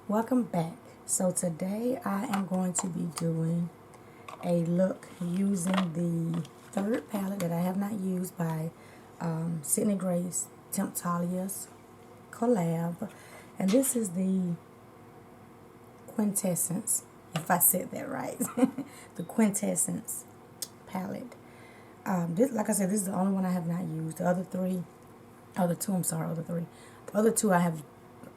Welcome back. So today I am going to be doing a look using the third palette that I have not used by Sydney Grace Temptalia's collab. And this is the Quintessence, if I said that right. The Quintessence palette. Like I said, this is the only one I have not used. The other three, other two, I'm sorry, other three. The other two I have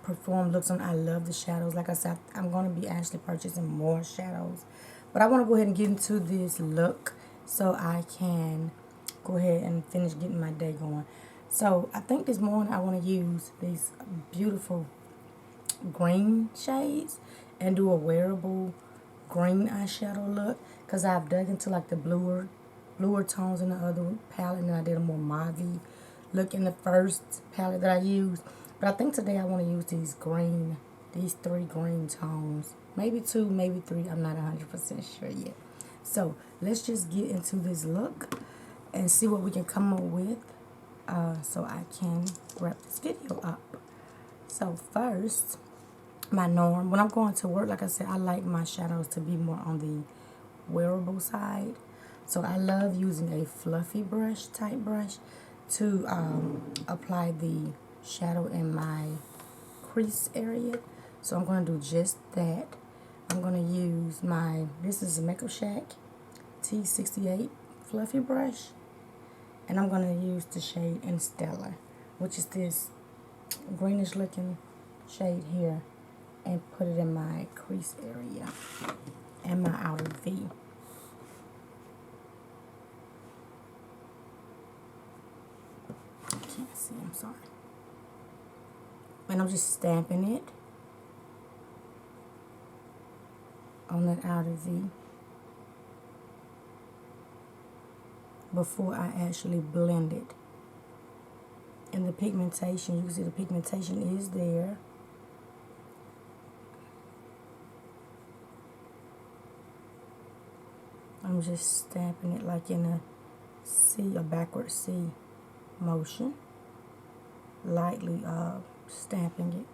performed looks on. I love the shadows. Like I said, I'm going to be actually purchasing more shadows. But I want to go ahead and get into this look so I can go ahead and finish getting my day going. So I think this morning I want to use these beautiful green shades and do a wearable green eyeshadow look, because I've dug into like the bluer tones in the other palette, and I did a more mauve look in the first palette that I used. But I think today I want to use these three green tones, maybe two, maybe three, I'm not 100% sure yet. So let's just get into this look and see what we can come up with, so I can wrap this video up. So first, my norm, when I'm going to work, like I said, I like my shadows to be more on the wearable side. So I love using a fluffy brush, type brush, to apply the shadow in my crease area. So I'm going to do just that. I'm going to use this is a Makeup Shack T68 fluffy brush. And I'm going to use the shade Stellar, which is this greenish looking shade here, and put it in my crease area and my outer V. Can't see, I'm sorry. And I'm just stamping it on that outer V before I actually blend it. And the pigmentation, you can see the pigmentation is there. I'm just stamping it like in a backward C motion, lightly stamping it.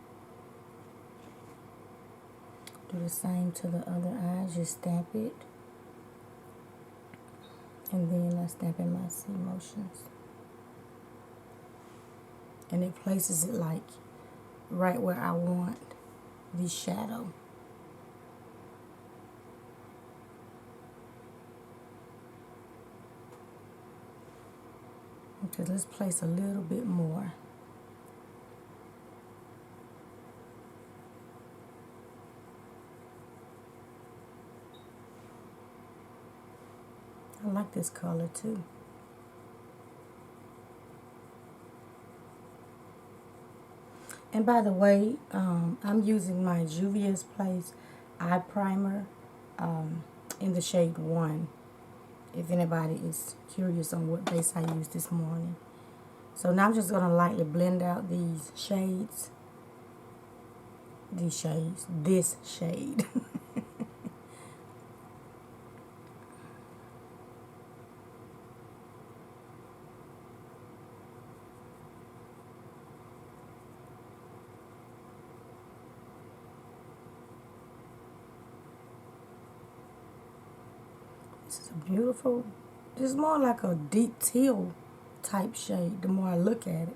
Do the same to the other eye, just stamp it, and then I stamp in my C motions, and it places it like right where I want the shadow. Okay, let's place a little bit more. I like this color too. And by the way, I'm using my Juvia's Place eye primer in the shade 1, if anybody is curious on what base I used this morning. So now I'm just going to lightly blend out this shade. This is a beautiful, this is more like a deep teal type shade the more I look at it.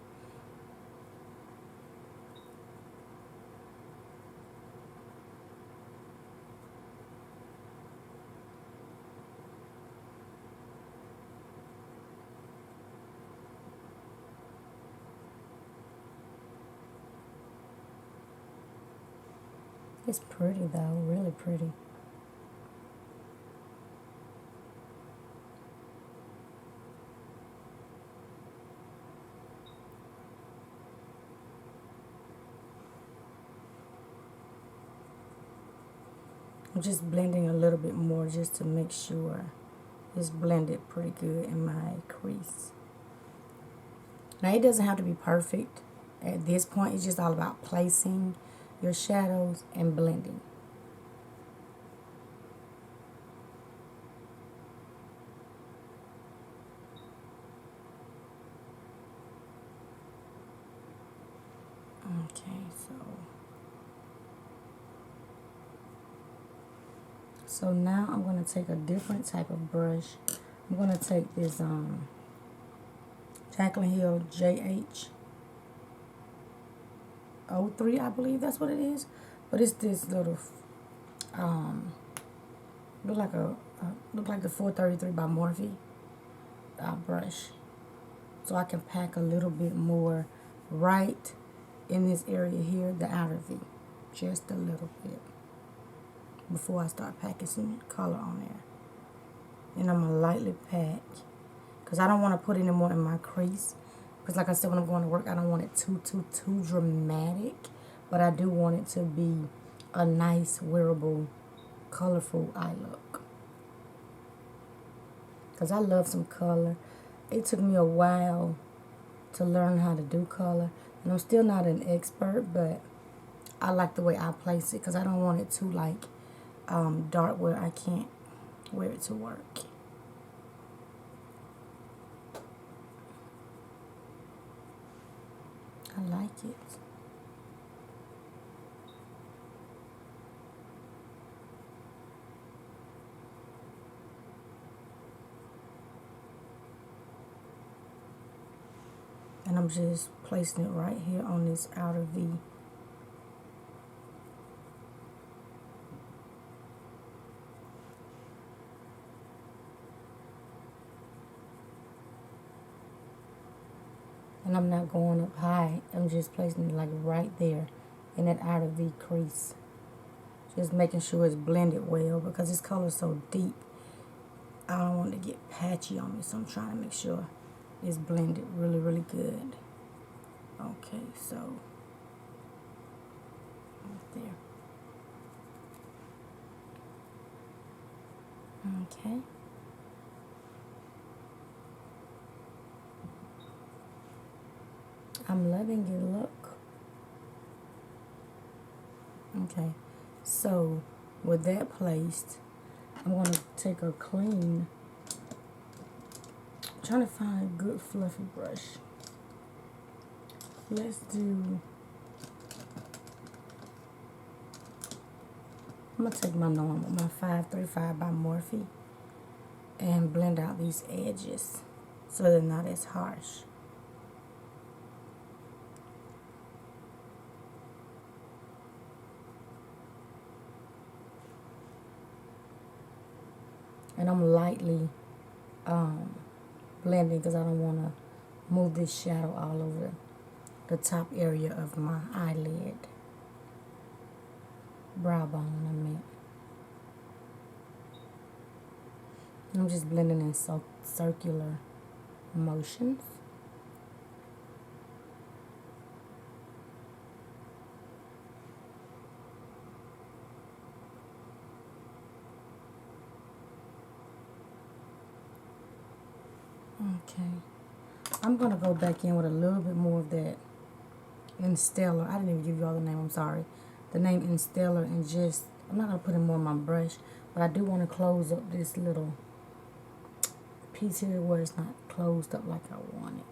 It's pretty though, really pretty. I'm just blending a little bit more just to make sure it's blended pretty good in my crease. Now it doesn't have to be perfect. At this point, it's just all about placing your shadows and blending. Okay, so So now I'm going to take a different type of brush. I'm going to take this Jaclyn Hill JH03, I believe that's what it is. But it's this little, look like the 433 by Morphe brush. So I can pack a little bit more right in this area here, the outer V, just a little bit, before I start packing some color on there. And I'm gonna lightly pack, because I don't want to put any more in my crease, because like I said, when I'm going to work, I don't want it too dramatic, but I do want it to be a nice, wearable, colorful eye look, because I love some color. It took me a while to learn how to do color, and I'm still not an expert, but I like the way I place it, because I don't want it too like dark where I can't wear it to work. I like it. And I'm just placing it right here on this outer V. And I'm not going up high. I'm just placing it like right there in that outer V crease. Just making sure it's blended well, because this color is so deep. I don't want it to get patchy on me, so I'm trying to make sure it's blended really, really good. Okay, so right there. Okay. I'm loving your look. Okay, so with that placed, I'm going to take a clean, I'm trying to find a good fluffy brush. Let's do, I'm going to take my normal, my 535 by Morphe, and blend out these edges so they're not as harsh. And I'm lightly blending, because I don't want to move this shadow all over the top area of my eyelid. Brow bone, I meant. I'm just blending in circular motions. Okay, I'm going to go back in with a little bit more of that Instellar. I didn't even give you all the name, I'm sorry. The name Instellar, and just, I'm not going to put in more on my brush, but I do want to close up this little piece here where it's not closed up like I want it.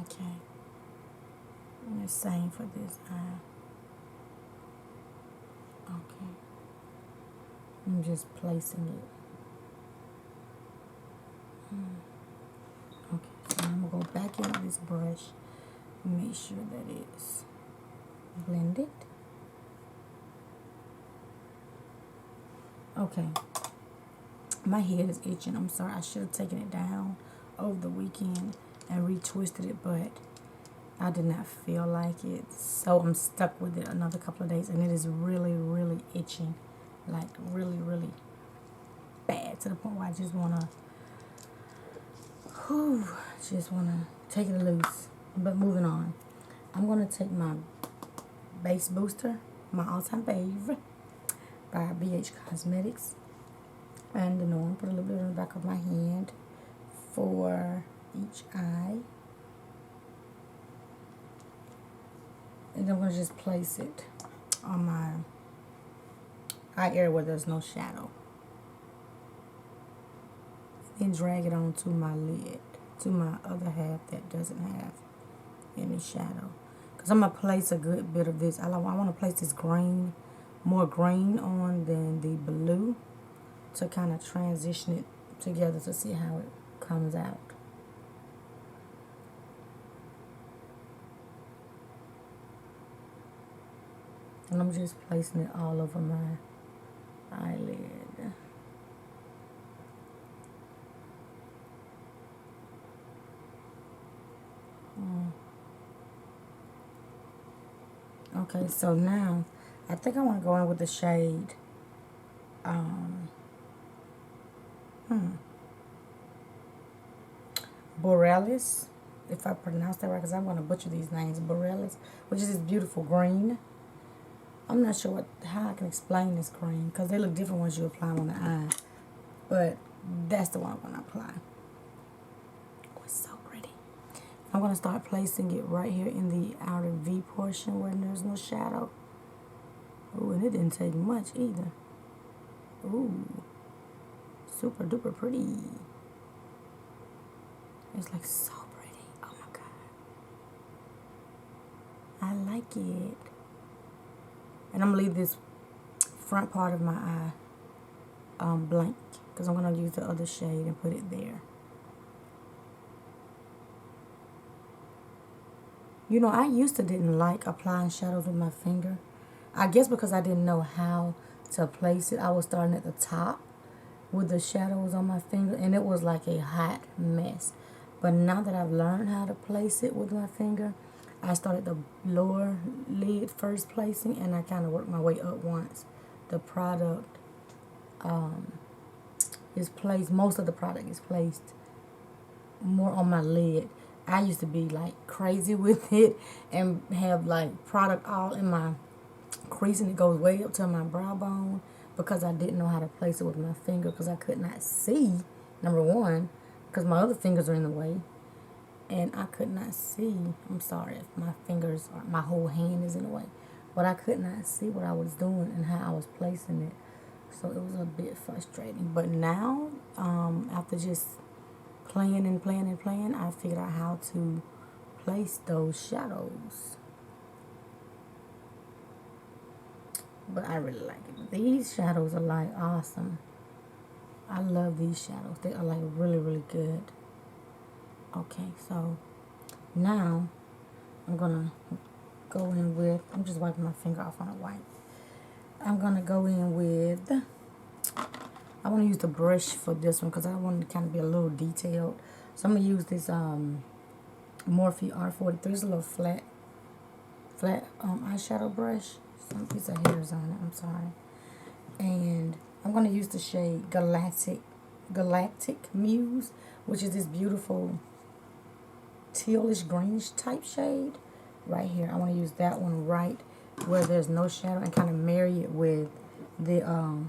Okay, and the same for this eye. Okay, I'm just placing it. Okay, so I'm going to go back in with this brush and make sure that it's blended. Okay, my head is itching. I'm sorry, I should have taken it down over the weekend and retwisted it, but I did not feel like it, so I'm stuck with it another couple of days, and it is really, really itching, like really, really bad, to the point where I just want to take it loose. But moving on, I'm going to take my base booster, my all-time fave, by BH Cosmetics, and the norm, put a little bit on the back of my hand for each eye. And I'm going to just place it on my eye area where there's no shadow. Then drag it onto my lid, to my other half that doesn't have any shadow. Because I'm going to place a good bit of this. I want to place this green, more green on than the blue, to kind of transition it together to see how it comes out. And I'm just placing it all over my eyelid. Okay, so now I think I want to go in with the shade Borealis, if I pronounce that right, because I'm going to butcher these names. Borealis, which is this beautiful green. I'm not sure how I can explain this green, because they look different once you apply them on the eye. But that's the one I'm going to apply. Oh, it's so pretty. I'm going to start placing it right here in the outer V portion where there's no shadow. Ooh, and it didn't take much either. Ooh, super duper pretty. It's like so pretty. Oh my God. I like it. And I'm going to leave this front part of my eye blank, because I'm going to use the other shade and put it there. You know, I used to didn't like applying shadows with my finger. I guess because I didn't know how to place it. I was starting at the top with the shadows on my finger, and it was like a hot mess. But now that I've learned how to place it with my finger, I started the lower lid first placing, and I kind of worked my way up once the product is placed. Most of the product is placed more on my lid. I used to be like crazy with it and have like product all in my crease, and it goes way up to my brow bone, because I didn't know how to place it with my finger, because I could not see, number one, because my other fingers are in the way, and I could not see. I'm sorry if my fingers or my whole hand is in the way, but I could not see what I was doing and how I was placing it. So it was a bit frustrating. But now, after just playing and playing and playing, I figured out how to place those shadows. But I really like it. These shadows are like awesome. I love these shadows. They are like really, really good. Okay, so now I'm gonna go in with, I'm just wiping my finger off on a white. I'm gonna go in with, I want to use the brush for this one because I want it to kind of be a little detailed. So I'm gonna use this Morphe R43. It's a little flat eyeshadow brush. Some piece of hairs on it. I'm sorry. And I'm gonna use the shade Galactic Muse, which is this beautiful tealish greenish type shade right here. I want to use that one right where there's no shadow and kind of marry it with the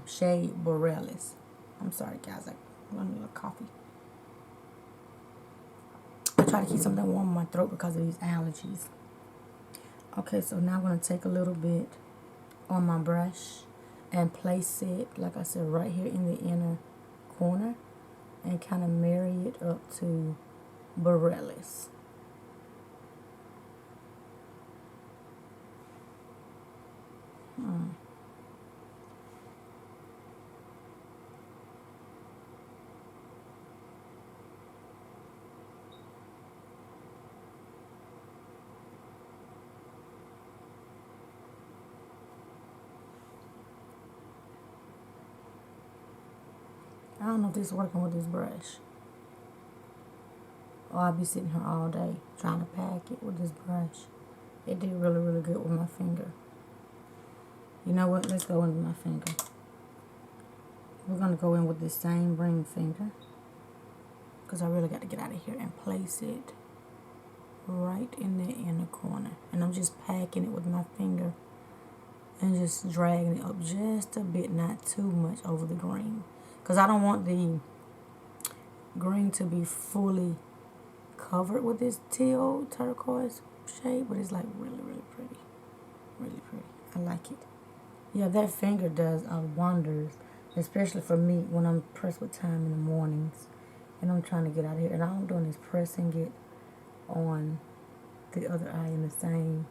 shade Borealis. I'm sorry guys, I want a little coffee. I try to keep something warm in my throat because of these allergies. Okay, so now I'm going to take a little bit on my brush and place it, like I said, right here in the inner corner and kind of marry it up to Borealis. I don't know if this is working with this brush. Or I'll be sitting here all day trying to pack it with this brush. It did really, really good with my finger. You know what? Let's go in with my finger. We're going to go in with the same ring finger, because I really got to get out of here and place it right in the inner corner. And I'm just packing it with my finger and just dragging it up just a bit, not too much over the green. Because I don't want the green to be fully covered with this teal turquoise shade, but it's like really, really pretty. Really pretty. I like it. Yeah, that finger does wonders, especially for me when I'm pressed with time in the mornings and I'm trying to get out of here. And all I'm doing is pressing it on the other eye in the same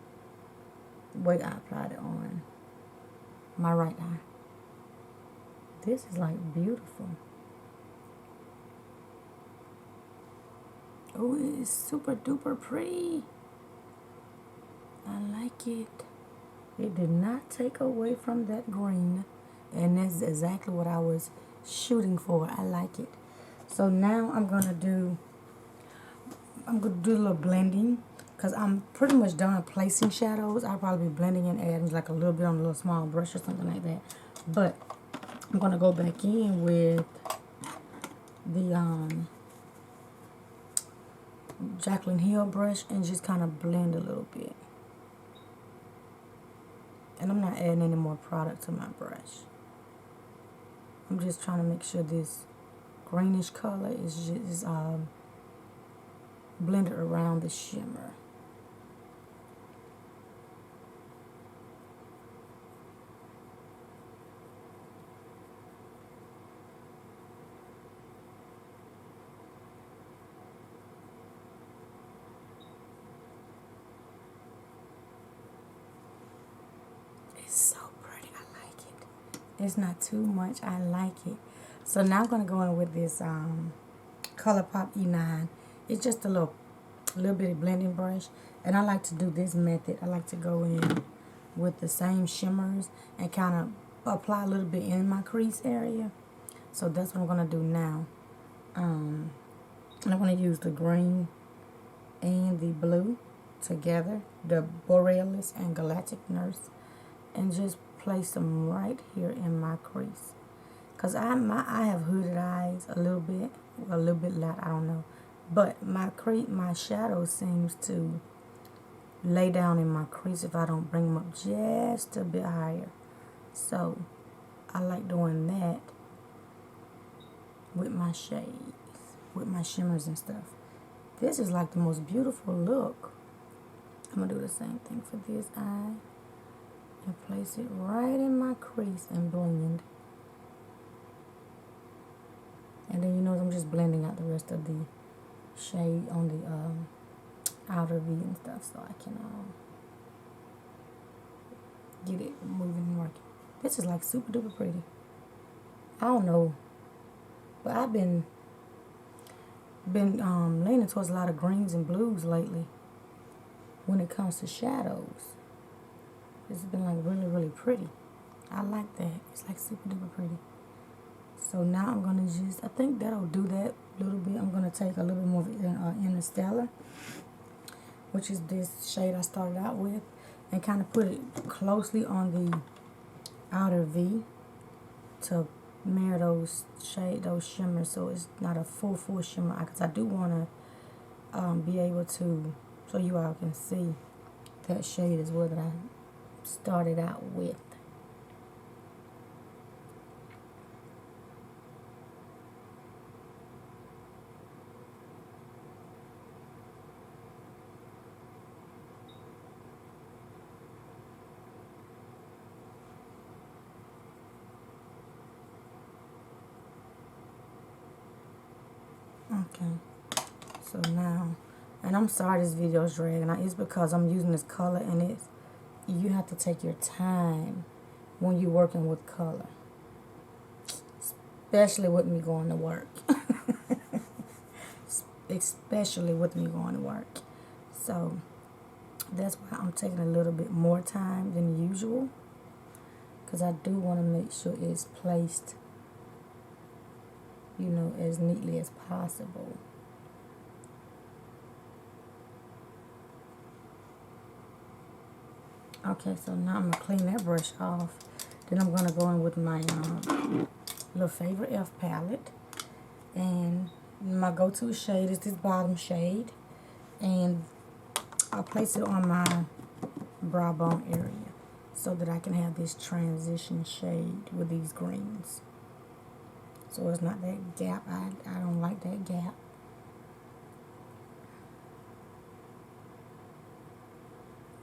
way I applied it on my right eye. This is like beautiful. Oh, it's super duper pretty. I like it. It did not take away from that green. And that's exactly what I was shooting for. I like it. So now I'm gonna do a little blending, because I'm pretty much done placing shadows. I'll probably be blending and adding like a little bit on a little small brush or something like that. But I'm gonna go back in with the Jaclyn Hill brush and just kind of blend a little bit. And I'm not adding any more product to my brush. I'm just trying to make sure this greenish color is just blended around the shimmer. It's so pretty. I like it. It's not too much. I like it. So now I'm going to go in with this ColourPop E9. It's just a little bitty blending brush. And I like to do this method. I like to go in with the same shimmers and kind of apply a little bit in my crease area. So that's what I'm going to do now. And I'm going to use the green and the blue together, the Borealis and Galactic Nurse, and just place them right here in my crease. Because I have hooded eyes a little bit light, I don't know. But my shadow seems to lay down in my crease if I don't bring them up just a bit higher. So I like doing that with my shades, with my shimmers and stuff. This is like the most beautiful look. I'm going to do the same thing for this eye and place it right in my crease and blend. And then you know I'm just blending out the rest of the shade on the outer V and stuff, so I can get it moving and working. This is like super duper pretty. I don't know, but I've been leaning towards a lot of greens and blues lately when it comes to shadows. It's been like really, really pretty. I like that. It's like super duper pretty. So now I'm going to just, I think that'll do that a little bit. I'm going to take a little bit more of Interstellar, which is this shade I started out with, and kind of put it closely on the outer V to mirror those shimmers, so it's not a full shimmer, because I do want to be able to, so you all can see that shade as well that I started out with. Okay, so now, and I'm sorry this video is dragging out. It's because I'm using this color, and you have to take your time when you're working with color, especially with me going to work. Especially with me going to work. So that's why I'm taking a little bit more time than usual, because I do want to make sure it's placed, you know, as neatly as possible. Okay, so now I'm going to clean that brush off. Then I'm going to go in with my little favorite F palette. And my go-to shade is this bottom shade. And I'll place it on my brow bone area so that I can have this transition shade with these greens. So it's not that gap. I don't like that gap.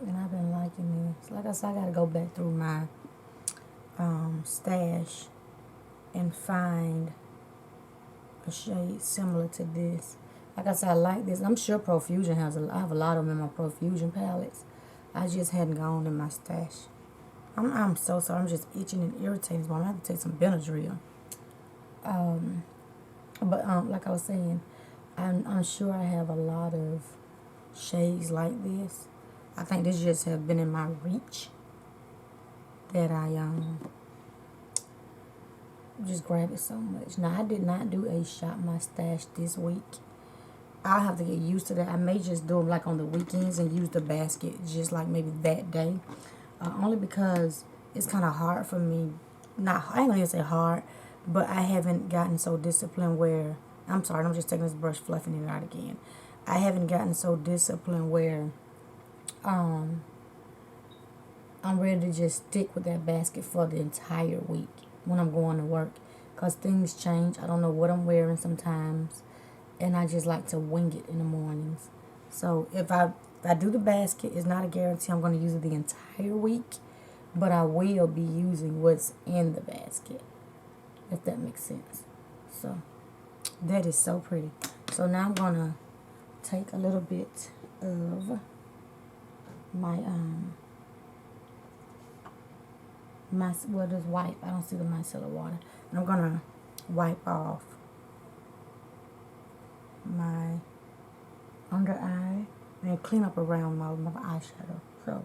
And I've been liking this. Like I said, I got to go back through my stash and find a shade similar to this. Like I said, I like this. I'm sure Profusion has I have a lot of them in my Profusion palettes. I just hadn't gone in my stash. I'm so sorry. I'm just itching and irritated. So I'm gonna have to take some Benadryl. But like I was saying, I'm sure I have a lot of shades like this. I think this just have been in my reach that I just grabbed it so much. Now I did not do a shop my stash this week. I'll have to get used to that. I may just do them like on the weekends and use the basket just like maybe that day. Only because it's kind of hard for me. I ain't gonna say hard, but I haven't gotten so disciplined where, I'm sorry, I'm just taking this brush, fluffing it out again. I haven't gotten so disciplined where I'm ready to just stick with that basket for the entire week when I'm going to work. Because things change. I don't know what I'm wearing sometimes. And I just like to wing it in the mornings. So if I do the basket, it's not a guarantee I'm going to use it the entire week. But I will be using what's in the basket, if that makes sense. So that is so pretty. So now I'm going to take a little bit of my just wipe. I don't see the micellar water. And I'm going to wipe off my under eye and clean up around my eyeshadow. So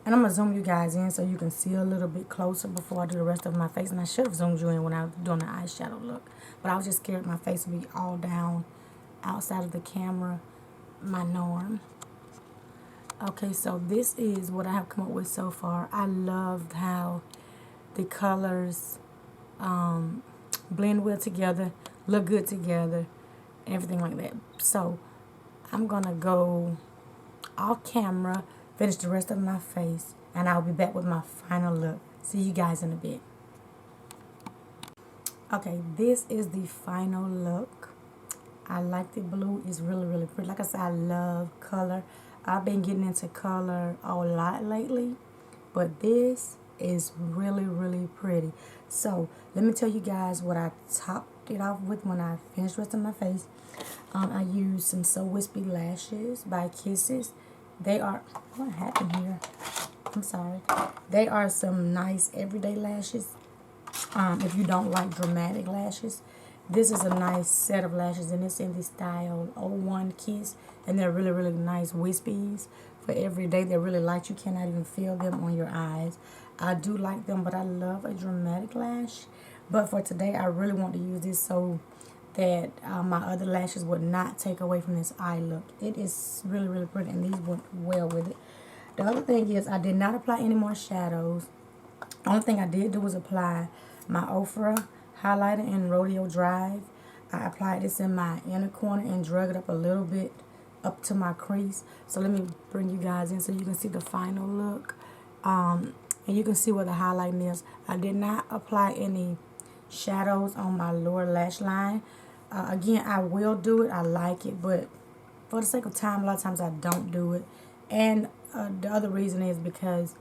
and I'm going to zoom you guys in so you can see a little bit closer before I do the rest of my face. And I should have zoomed you in when I was doing the eyeshadow look. But I was just scared my face would be all down outside of the camera, my norm. Okay, so this is what I have come up with so far. I loved how the colors blend well together, look good together, everything like that. So I'm going to go off camera, finish the rest of my face, and I'll be back with my final look. See you guys in a bit. Okay, this is the final look. I like the blue. It's really, really pretty. Like I said, I love color. I've been getting into color a lot lately, but this is really, really pretty. So let me tell you guys what I topped it off with when I finished the rest of my face. I used some So Wispy Lashes by Kisses. They are, what happened here? I'm sorry. They are some nice everyday lashes. If you don't like dramatic lashes, this is a nice set of lashes, and it's in the style 01 Kiss, and they're really, really nice wispies for every day. They're really light. You cannot even feel them on your eyes. I do like them, but I love a dramatic lash. But for today, I really want to use this so that my other lashes would not take away from this eye look. It is really, really pretty, and these went well with it. The other thing is I did not apply any more shadows. The only thing I did do was apply my Ofra highlighter in Rodeo Drive. I applied this in my inner corner and drug it up a little bit up to my crease. So let me bring you guys in so you can see the final look. And you can see where the highlighting is. I did not apply any shadows on my lower lash line. Again, I will do it. I like it, but for the sake of time, a lot of times I don't do it. And the other reason is because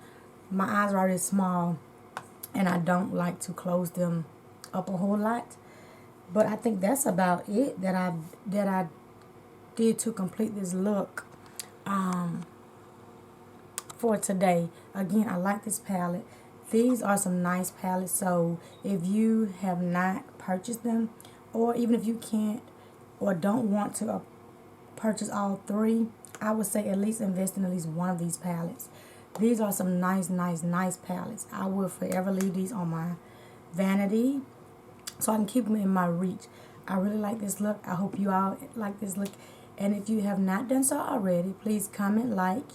my eyes are already small, and I don't like to close them up a whole lot. But I think that's about it that I did to complete this look for today. Again, I like this palette. These are some nice palettes, so if you have not purchased them, or even if you can't or don't want to purchase all three, I would say at least invest in at least one of these palettes. These are some nice, nice, nice palettes. I will forever leave these on my vanity so I can keep them in my reach. I really like this look. I hope you all like this look. And if you have not done so already, please comment, like,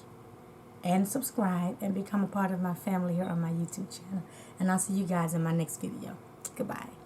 and subscribe, and become a part of my family here on my YouTube channel. And I'll see you guys in my next video. Goodbye.